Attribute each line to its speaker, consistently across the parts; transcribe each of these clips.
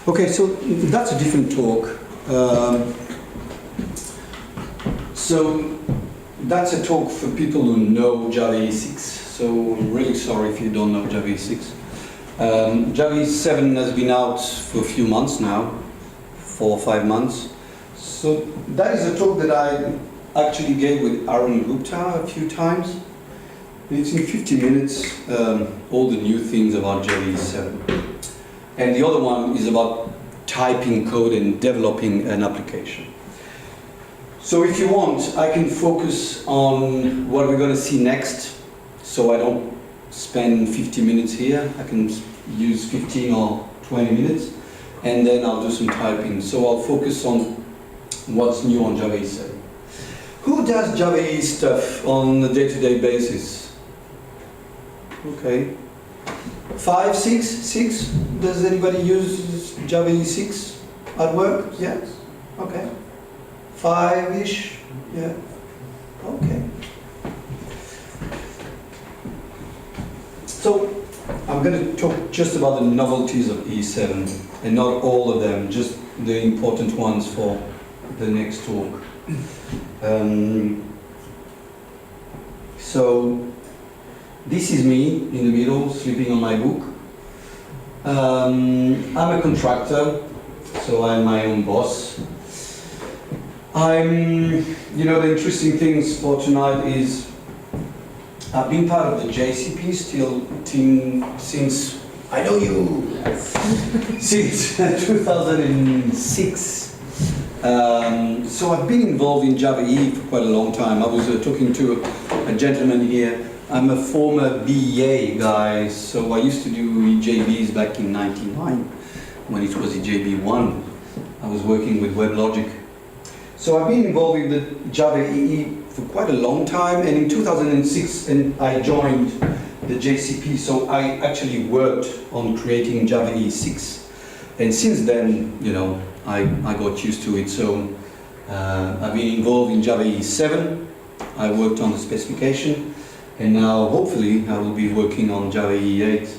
Speaker 1: Okay, so that's a different talk. So that's a talk for people who know Java EE 6. So I'm really sorry if you don't know Java EE 6. Java EE 7 has been out for a few months now, 4 or 5 months. So that is a talk that I actually gave with Aaron Gupta a few times. It's in 50 minutes, all the new things about Java EE 7. And the other one is about typing code and developing an application. So if you want, I can focus on what we're going to see next, so I don't spend 50 minutes here. I can use 15 or 20 minutes, and then I'll do some typing. So I'll focus on what's new on Java EE 7. Who does Java EE stuff on a day-to-day basis? Okay. 5, 6, 6? Does anybody use Java EE 6 at work? Yes? Okay. 5-ish? Yeah. Okay. So I'm going to talk just about the novelties of EE 7, and not all of them, just the important ones for the next talk. So this is me in the middle, sleeping on my book. I'm a contractor, so I'm my own boss. The interesting things for tonight is I've been part of the JCP since, I know you, since 2006. So I've been involved in Java EE for quite a long time. I was talking to a gentleman here. I'm a former BEA guy, so I used to do EJBs back in '99 when it was EJB 1. I was working with WebLogic. So I've been involved in the Java EE for quite a long time, and in 2006 I joined the JCP, so I actually worked on creating Java EE 6. And since then, I got used to it. So I've been involved in Java EE 7. I worked on the specification. And now, hopefully, I will be working on Java EE 8.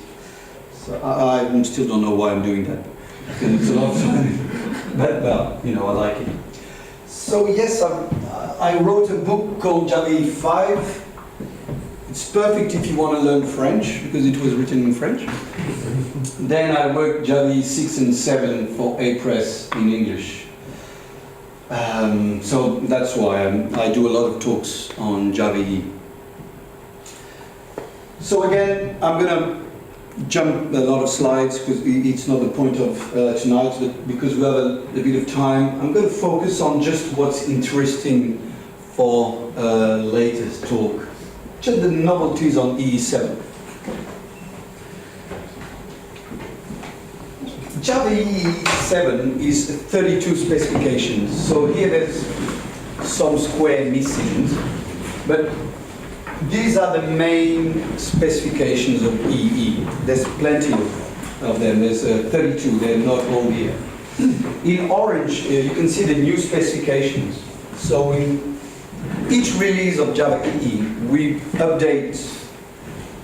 Speaker 1: So I still don't know why I'm doing that, because it's a lot of fun. But, well, I like it. So, yes, I wrote a book called Java EE 5. It's perfect if you want to learn French, because it was written in French. Then I worked Java EE 6 and 7 for A-Press in English. So that's why I do a lot of talks on Java EE. So again, I'm going to jump a lot of slides because it's not the point of tonight, but because we have a bit of time, I'm going to focus on just what's interesting for latest talk. Just the novelties on EE 7. Java EE 7 is 32 specifications. So here there's some square missing, but these are the main specifications of EE. There's plenty of them. There's 32. They're not all here. In orange, you can see the new specifications. So in each release of Java EE, we update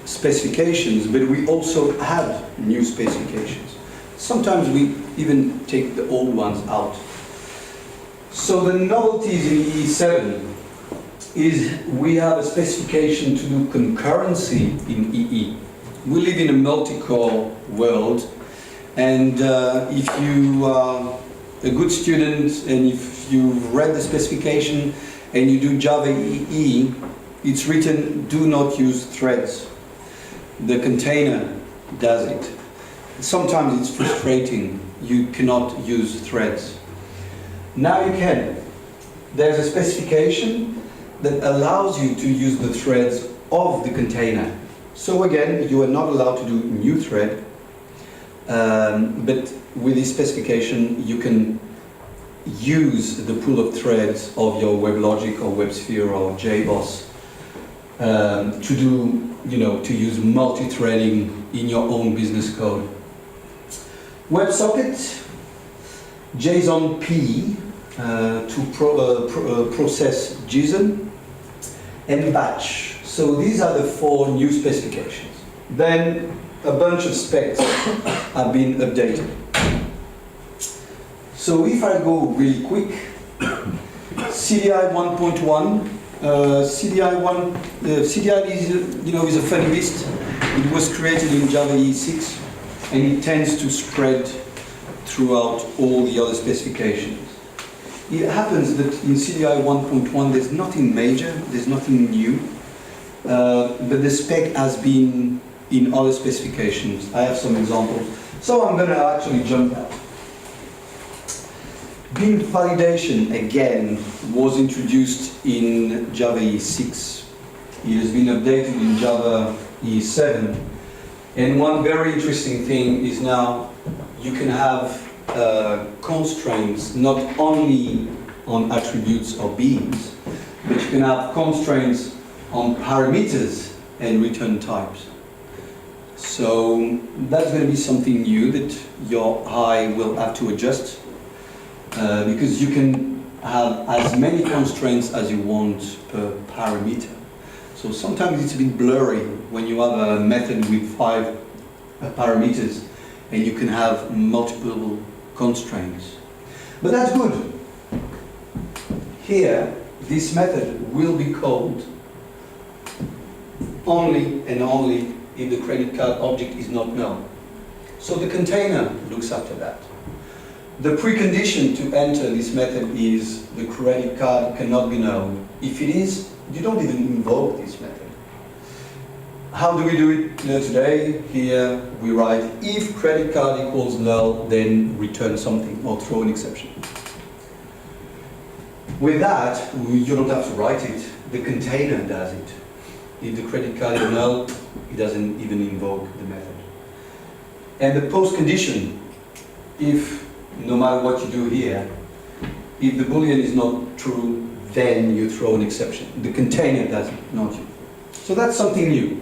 Speaker 1: specifications, but we also add new specifications. Sometimes we even take the old ones out. So the novelties in EE 7 is we have a specification to do concurrency in EE. We live in a multi-core world, and if you are a good student and if you've read the specification and you do Java EE, it's written, do not use threads. The container does it. Sometimes it's frustrating. You cannot use threads. Now you can. There's a specification that allows you to use the threads of the container. So again, you are not allowed to do new thread, but with this specification, you can use the pool of threads of your WebLogic or WebSphere or JBoss to do, to use multi-threading in your own business code. WebSocket, JSON P to process JSON, and batch. So these are the 4 new specifications. Then a bunch of specs have been updated. So if I go really quick, CDI 1.1, CDI is, is a funny list. It was created in Java EE6, and it tends to spread throughout all the other specifications. It happens that in CDI 1.1 there's nothing major, there's nothing new, but the spec has been in other specifications. I have some examples. So I'm going to actually jump out. Bin validation, again, was introduced in Java EE6. It has been updated in Java EE7. And one very interesting thing is now you can have constraints not only on attributes or beans, but you can have constraints on parameters and return types. So that's going to be something new that your eye will have to adjust, because you can have as many constraints as you want per parameter. So sometimes it's a bit blurry when you have a method with 5 parameters and you can have multiple constraints. But that's good. Here, this method will be called only and only if the credit card object is not known. So the container looks after that. The precondition to enter this method is the credit card cannot be known. If it is, you don't even invoke this method. How do we do it today? Here we write if credit card equals null, then return something or throw an exception. With that, you don't have to write it. The container does it. If the credit card is null, it doesn't even invoke the method. And the post condition, if no matter what you do here, if the boolean is not true, then you throw an exception. The container does it, not you. So that's something new.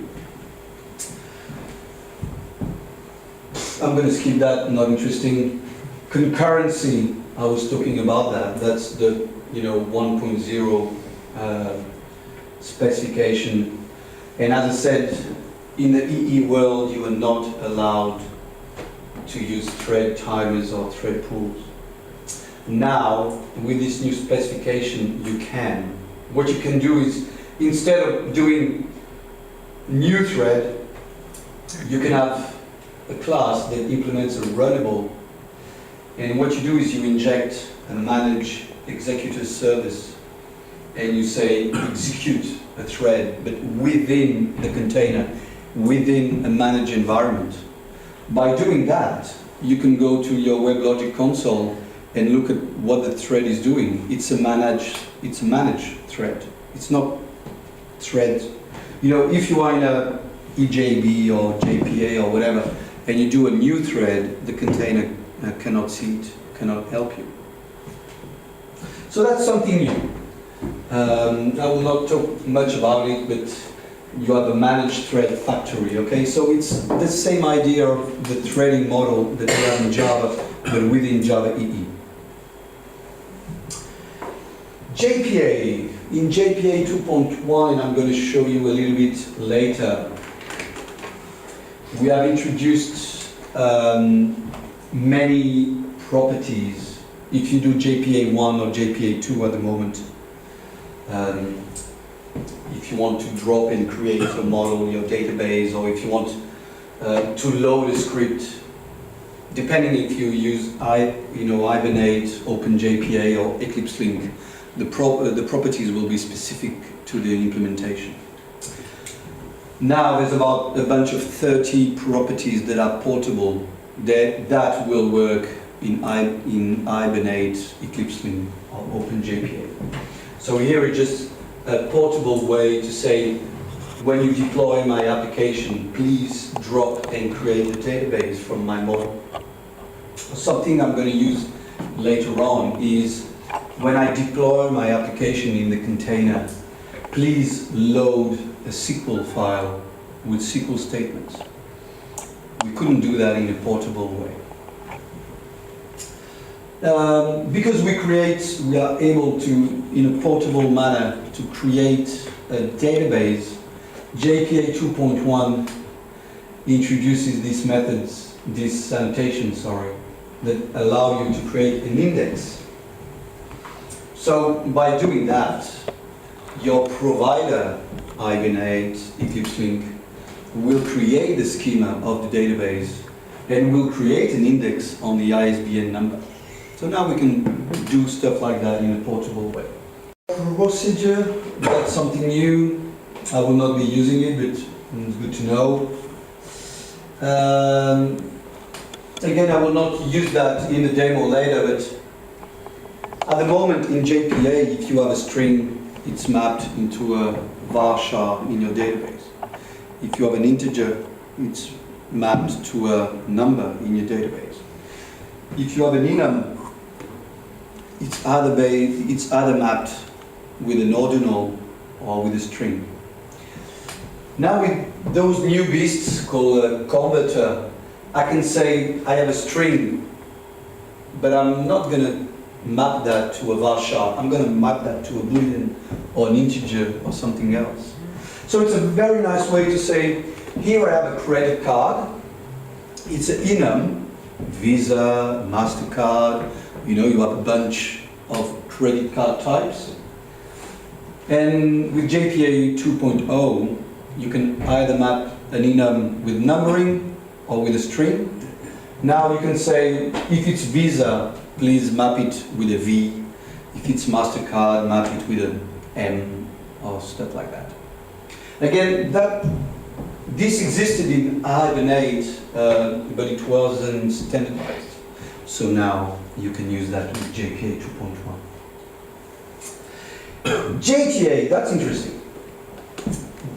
Speaker 1: I'm going to skip that, not interesting. Concurrency, I was talking about that. That's the 1.0 specification. And as I said, in the EE world, you are not allowed to use thread timers or thread pools. Now, with this new specification, you can. What you can do is, instead of doing new thread, you can have a class that implements a runnable. And what you do is you inject a manage executor service, and you say execute a thread, but within the container, within a managed environment. By doing that, you can go to your WebLogic console and look at what the thread is doing. It's a managed thread. It's not thread. If you are in a EJB or JPA or whatever, and you do a new thread, the container cannot see it, cannot help you. So that's something new. I will not talk much about it, but you have a managed thread factory, okay? So it's the same idea of the threading model that we have in Java, but within Java EE. JPA. In JPA 2.1, I'm going to show you a little bit later, we have introduced many properties. If you do JPA 1 or JPA 2 at the moment, if you want to drop and create a model in your database, or if you want to load a script, depending if you use Hibernate, OpenJPA, or Eclipse Link, the properties will be specific to the implementation. Now there's about a bunch of 30 properties that are portable that will work in Hibernate, Eclipse Link, or OpenJPA. So here is just a portable way to say, when you deploy my application, please drop and create a database from my model. Something I'm going to use later on is, when I deploy my application in the container, please load a SQL file with SQL statements. We couldn't do that in a portable way. Because we are able to, in a portable manner, to create a database. JPA 2.1 introduces these methods, this annotation, that allow you to create an index. So by doing that, your provider, Hibernate, Eclipse Link, will create the schema of the database and will create an index on the ISBN number. So now we can do stuff like that in a portable way. Procedure, that's something new. I will not be using it, but it's good to know. Again, I will not use that in the demo later, but at the moment in JPA, if you have a string, it's mapped into a varchar in your database. If you have an integer, it's mapped to a number in your database. If you have an enum, it's either mapped with an ordinal or with a string. Now with those new beasts called a converter, I can say I have a string, but I'm not going to map that to a varchar. I'm going to map that to a boolean or an integer or something else. So it's a very nice way to say, here I have a credit card. It's an enum, Visa, MasterCard, you know, you have a bunch of credit card types. And with JPA 2.0, you can either map an enum with numbering or with a string. Now you can say, if it's Visa, please map it with a V. If it's MasterCard, map it with an M or stuff like that. Again, this existed in Hibernate, but it wasn't standardized. So now you can use that with JPA 2.1. JTA, that's interesting.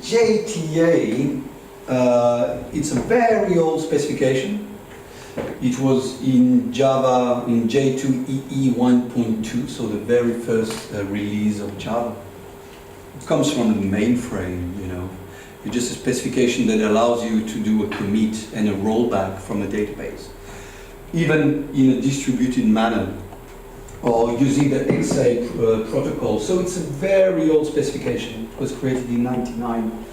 Speaker 1: JTA, it's a very old specification. It was in Java in J2EE 1.2, so the very first release of Java. It comes from the mainframe, you know. It's just a specification that allows you to do a commit and a rollback from a database, even in a distributed manner, or using the XA protocol. So it's a very old specification. It was created in '99.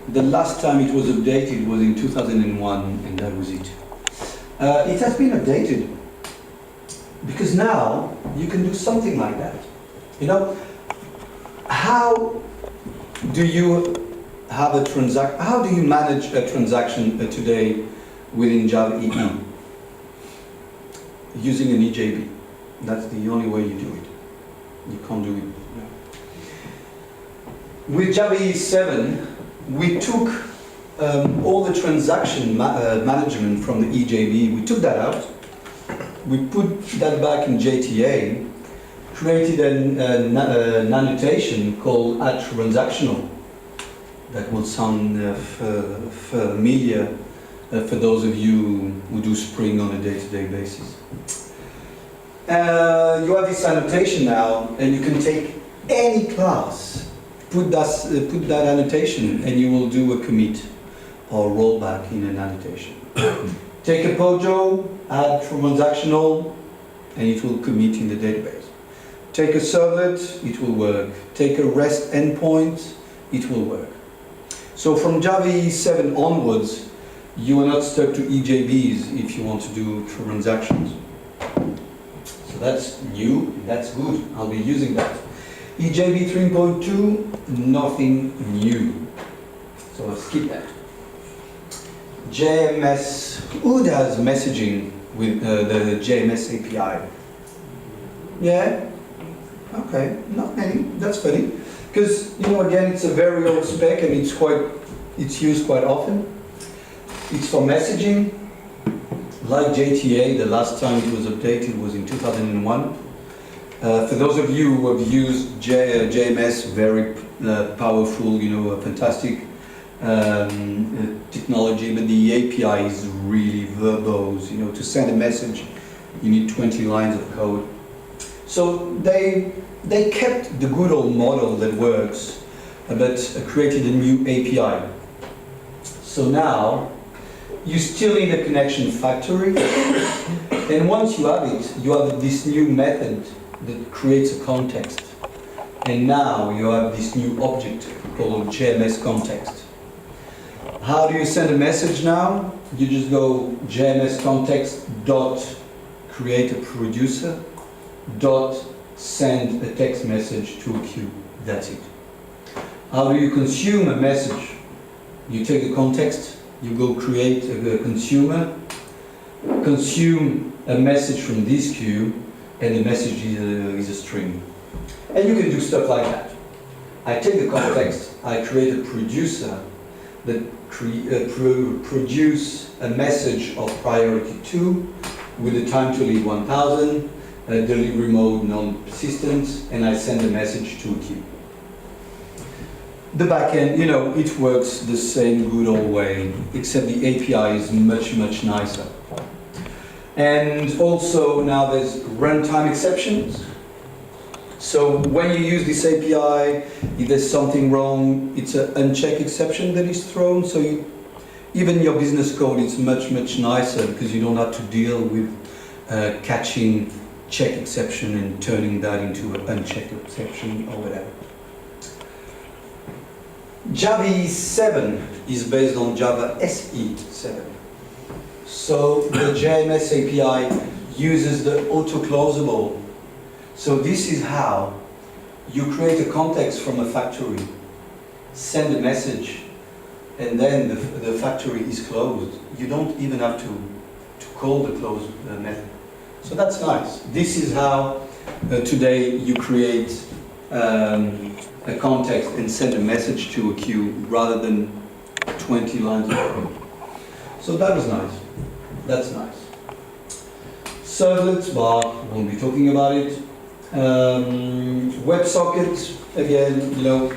Speaker 1: The last time it was updated was in 2001, and that was it. It has been updated because now you can do something like that. You know, how do you have a transaction? How do you manage a transaction today within Java EE? Using an EJB. That's the only way you do it. You can't do it. No. With Java EE 7, we took all the transaction management from the EJB. We took that out. We put that back in JTA. Created an annotation called @transactional. That will sound familiar for those of you who do Spring on a day-to-day basis. You have this annotation now, and you can take any class, put that annotation, and you will do a commit or rollback in an annotation. Take a POJO, add transactional, and it will commit in the database. Take a servlet, it will work. Take a REST endpoint, it will work. So from Java EE 7 onwards, you are not stuck to EJBs if you want to do transactions. So that's new, that's good. I'll be using that. EJB 3.2, nothing new. So I'll skip that. JMS, who does messaging with the JMS API? Yeah? Okay, not many, that's funny. Because, you know, again, it's a very old spec and it's used quite often. It's for messaging. Like JTA, the last time it was updated was in 2001. For those of you who have used JMS, very powerful, you know, a fantastic technology, but the API is really verbose. You know, to send a message, you need 20 lines of code. So they kept the good old model that works, but created a new API. So now, you still need a connection factory, and once you have it, you have this new method that creates a context. And now you have this new object called JMS context. How do you send a message now? You just go JMS context dot create a producer, dot, send a text message to a queue. That's it. How do you consume a message? You take the context, you go create a consumer, consume a message from this queue, and the message is a string. And you can do stuff like that. I take the context, I create a producer that produce a message of priority 2 with a time to leave 1000, delivery mode non-persistent, and I send a message to a queue. The backend, you know, it works the same good old way, except the API is much, much nicer. And also now there's runtime exceptions. So when you use this API, if there's something wrong, it's an unchecked exception that is thrown. So even your business code is much, much nicer because you don't have to deal with catching check exception and turning that into an unchecked exception or whatever. Java 7 is based on Java SE 7. So the JMS API uses the auto-closable. So this is how you create a context from a factory, send a message, and then the factory is closed. You don't even have to call the close method. So that's nice. This is how today you create a context and send a message to a queue rather than 20 lines of code. So that was nice. That's nice. Servlets, won't be talking about it. WebSockets, again, you know,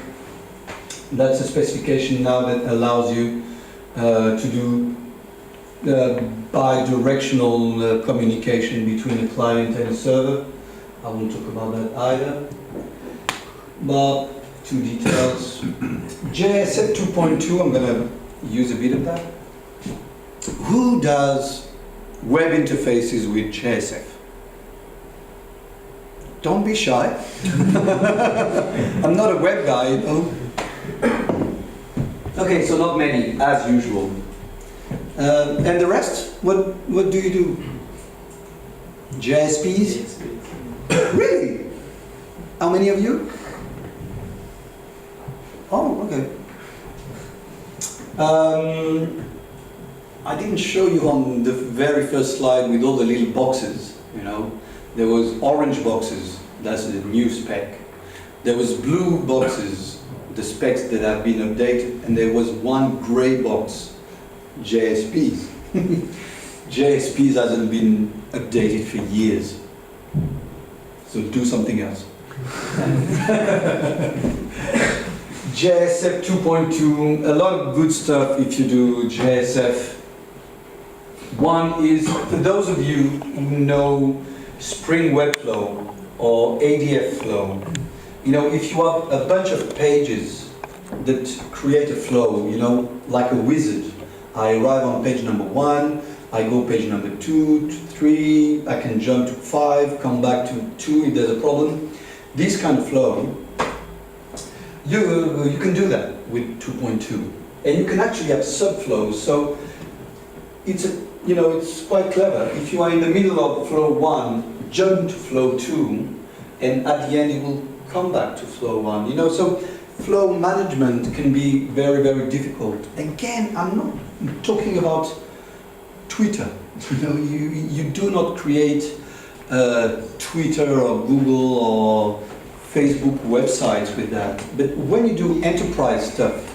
Speaker 1: that's a specification now that allows you to do bi-directional communication between a client and a server. I won't talk about that either. But two details. JSF 2.2, I'm going to use a bit of that. Who does web interfaces with JSF? Don't be shy. I'm not a web guy, you know. Okay, so not many, as usual. And the rest, what do you do? JSPs? Really? How many of you? Oh, okay. I didn't show you on the very first slide with all the little boxes, you know. There was orange boxes, that's the new spec. There was blue boxes, the specs that have been updated, and there was one gray box, JSPs. JSPs hasn't been updated for years. So do something else. JSF 2.2, a lot of good stuff if you do JSF. One is, for those of you who know Spring Webflow or ADF Flow, you know, if you have a bunch of pages that create a flow, you know, like a wizard. I arrive on page number 1, I go page number 2 to 3, I can jump to 5, come back to 2 if there's a problem. This kind of flow, you can do that with 2.2. And you can actually have subflows, so it's quite clever. If you are in the middle of flow 1, jump to flow 2, and at the end it will come back to flow 1. You know, so flow management can be very, very difficult. Again, I'm not talking about Twitter. You know, you do not create Twitter or Google or Facebook websites with that. But when you do enterprise stuff,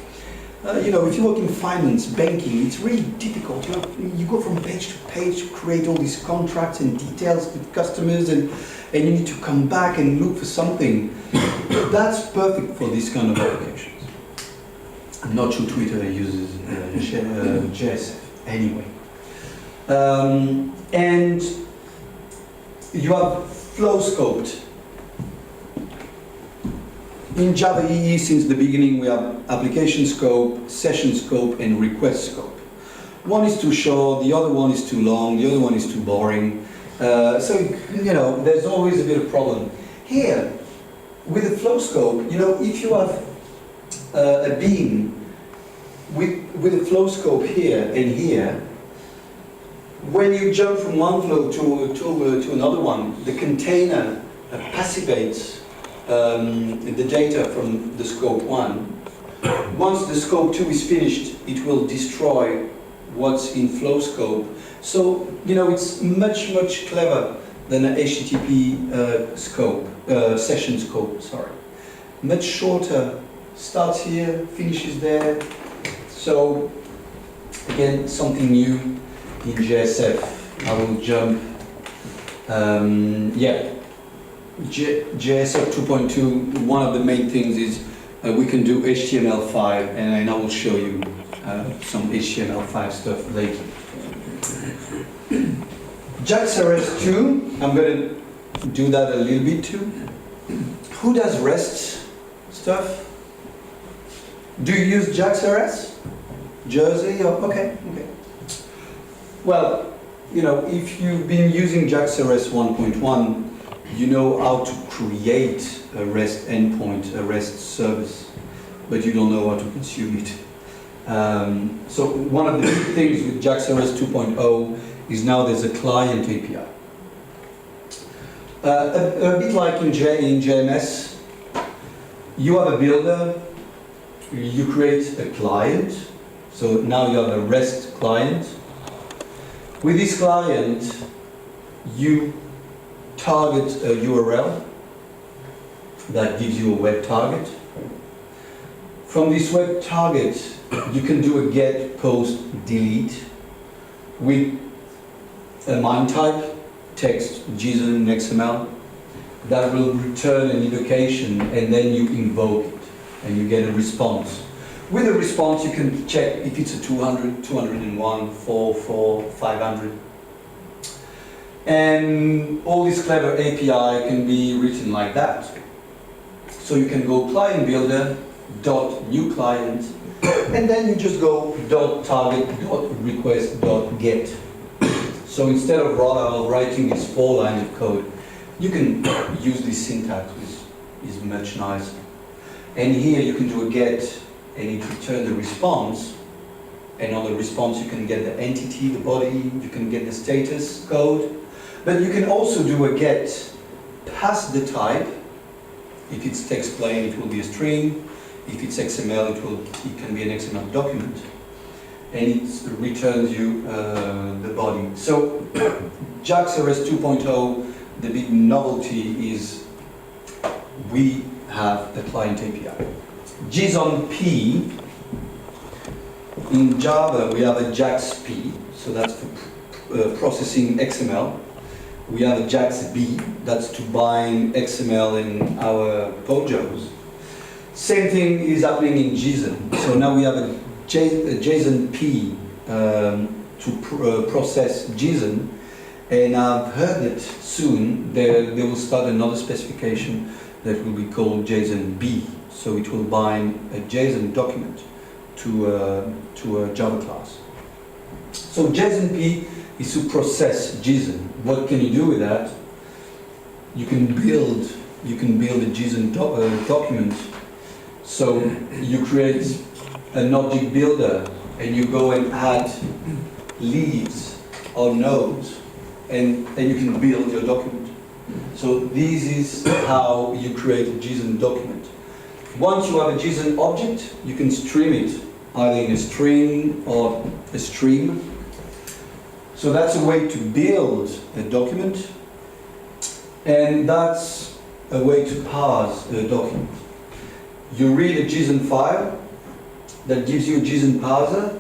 Speaker 1: you know, if you work in finance, banking, it's really difficult. You go from page to page to create all these contracts and details with customers, and you need to come back and look for something. That's perfect for this kind of applications. I'm not sure Twitter uses JSF anyway. And you have flow scoped. In Java EE, since the beginning, we have application scope, session scope, and request scope. One is too short, the other one is too long, the other one is too boring. So, you know, there's always a bit of problem. Here, with the flow scope, you know, if you have a beam with a flow scope here and here, when you jump from one flow to another one, the container passivates the data from the scope 1. Once the scope 2 is finished, it will destroy what's in flow scope. So, you know, it's much, much clever than an HTTP session scope, sorry. Much shorter, starts here, finishes there. So, again, something new in JSF. I will jump, JSF 2.2, one of the main things is we can do HTML5, and I will show you some HTML5 stuff later. JAX REST 2, I'm going to do that a little bit too. Who does REST stuff? Do you use JAX REST? Jersey? Oh, okay. Well, you know, if you've been using JAX REST 1.1, you know how to create a REST endpoint, a REST service, but you don't know how to consume it. So one of the big things with JAX REST 2.0 is now there's a client API. A bit like in JMS, you have a builder, you create a client, so now you have a REST client. With this client, you target a URL that gives you a web target. From this web target, you can do a get, post, delete with a MIME type, text, JSON, XML, that will return an invocation, and then you invoke it and you get a response. With a response, you can check if it's a 200, 201, 4, 500. And all this clever API can be written like that. So you can go client builder, dot new client, and then you just go dot target, dot request, dot get. So instead of writing these 4 lines of code, you can use this syntax, which is much nicer. And here you can do a get, and it returns the response. And on the response you can get the entity, the body, you can get the status code. But you can also do a get past the type. If it's text plain, it will be a string. If it's XML, it can be an XML document. And it returns you the body. So JAX REST 2.0, the big novelty is we have a client API. JSON P, in Java we have a JAX P, so that's for processing XML. We have a JAX B, that's to bind XML in our POJOs. Same thing is happening in JSON. So now we have a JSON P to process JSON, and I've heard that soon they will start another specification that will be called JSON B. So it will bind a JSON document to a Java class. So JSON P is to process JSON. What can you do with that? You can build a JSON document. So you create an object builder and you go and add leaves or nodes, and you can build your document. So this is how you create a JSON document. Once you have a JSON object, you can stream it either in a string or a stream. So that's a way to build a document, and that's a way to parse a document. You read a JSON file that gives you a JSON parser,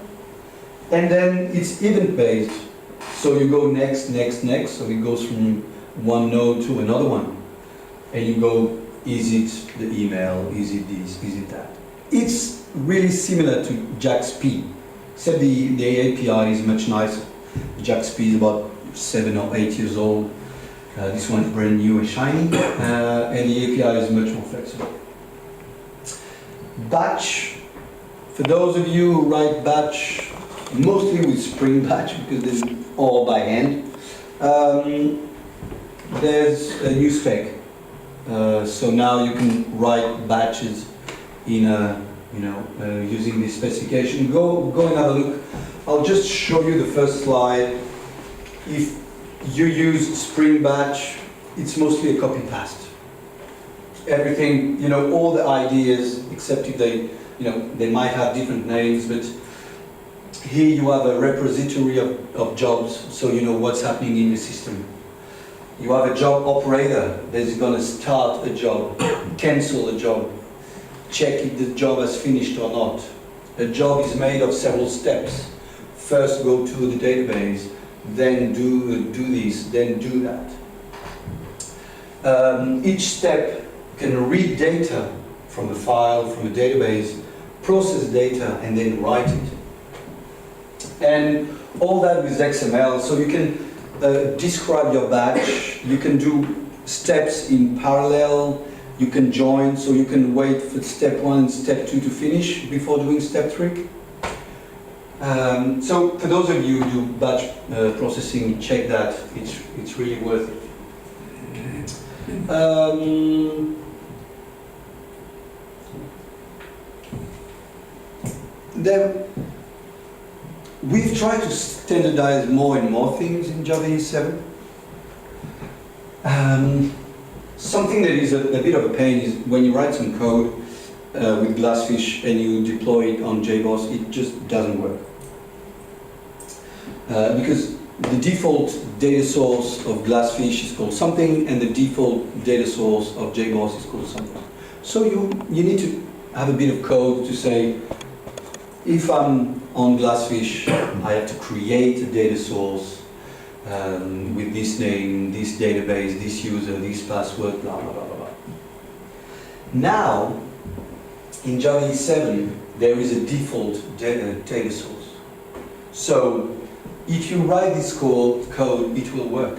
Speaker 1: and then it's event-based. So you go next, next, next, so it goes from one node to another one. And you go, is it the email, is it this, is it that? It's really similar to JAX P, except the API is much nicer. JAX P is about 7 or 8 years old. This one is brand new and shiny, and the API is much more flexible. Batch, for those of you who write batch, mostly with Spring Batch, because they're all by hand, there's a new spec. So now you can write batches in using this specification. Go and have a look. I'll just show you the first slide. If you use Spring Batch, it's mostly a copy-paste. Everything, you know, all the ideas, except if they, you know, they might have different names, but here you have a repository of jobs, so you know what's happening in the system. You have a job operator that's going to start a job, cancel a job, check if the job has finished or not. A job is made of several steps. First go to the database, then do this, then do that. Each step can read data from a file, from a database, process data, and then write it. And all that with XML, so you can describe your batch, you can do steps in parallel, you can join, so you can wait for step 1 and step 2 to finish before doing step 3. So for those of you who do batch processing, check that, it's really worth it. We've tried to standardize more and more things in Java 7. Something that is a bit of a pain is when you write some code with GlassFish and you deploy it on JBoss, it just doesn't work. Because the default data source of GlassFish is called something, and the default data source of JBoss is called something. So you need to have a bit of code to say, if I'm on GlassFish, I have to create a data source with this name, this database, this user, this password, blah, blah, blah, blah. Now, in Java 7, there is a default data source. So, if you write this code, it will work.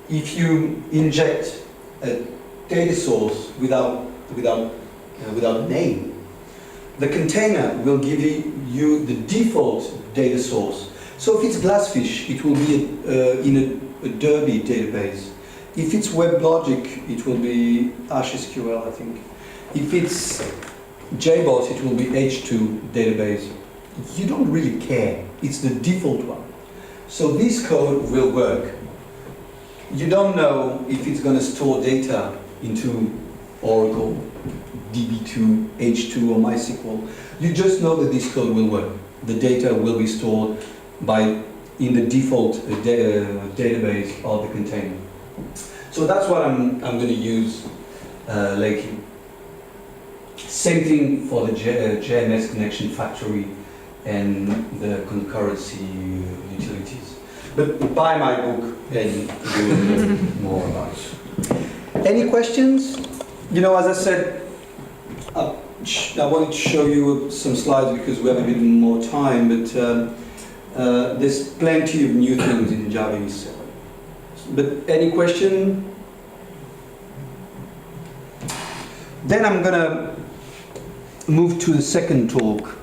Speaker 1: If you inject a data source without name, the container will give you the default data source. So if it's GlassFish, it will be in a Derby database. If it's WebLogic, it will be HSQL, I think. If it's JBoss, it will be H2 database. You don't really care. It's the default one. So this code will work. You don't know if it's going to store data into Oracle, DB2, H2 or MySQL. You just know that this code will work. The data will be stored in the default database of the container. So that's what I'm going to use lately. Same thing for the JMS connection factory and the concurrency utilities. But buy my book and you will know more about it. Any questions? You know, as I said, I wanted to show you some slides because we have a bit more time, but there's plenty of new things in Java 7. But any question? Then I'm going to move to the second talk.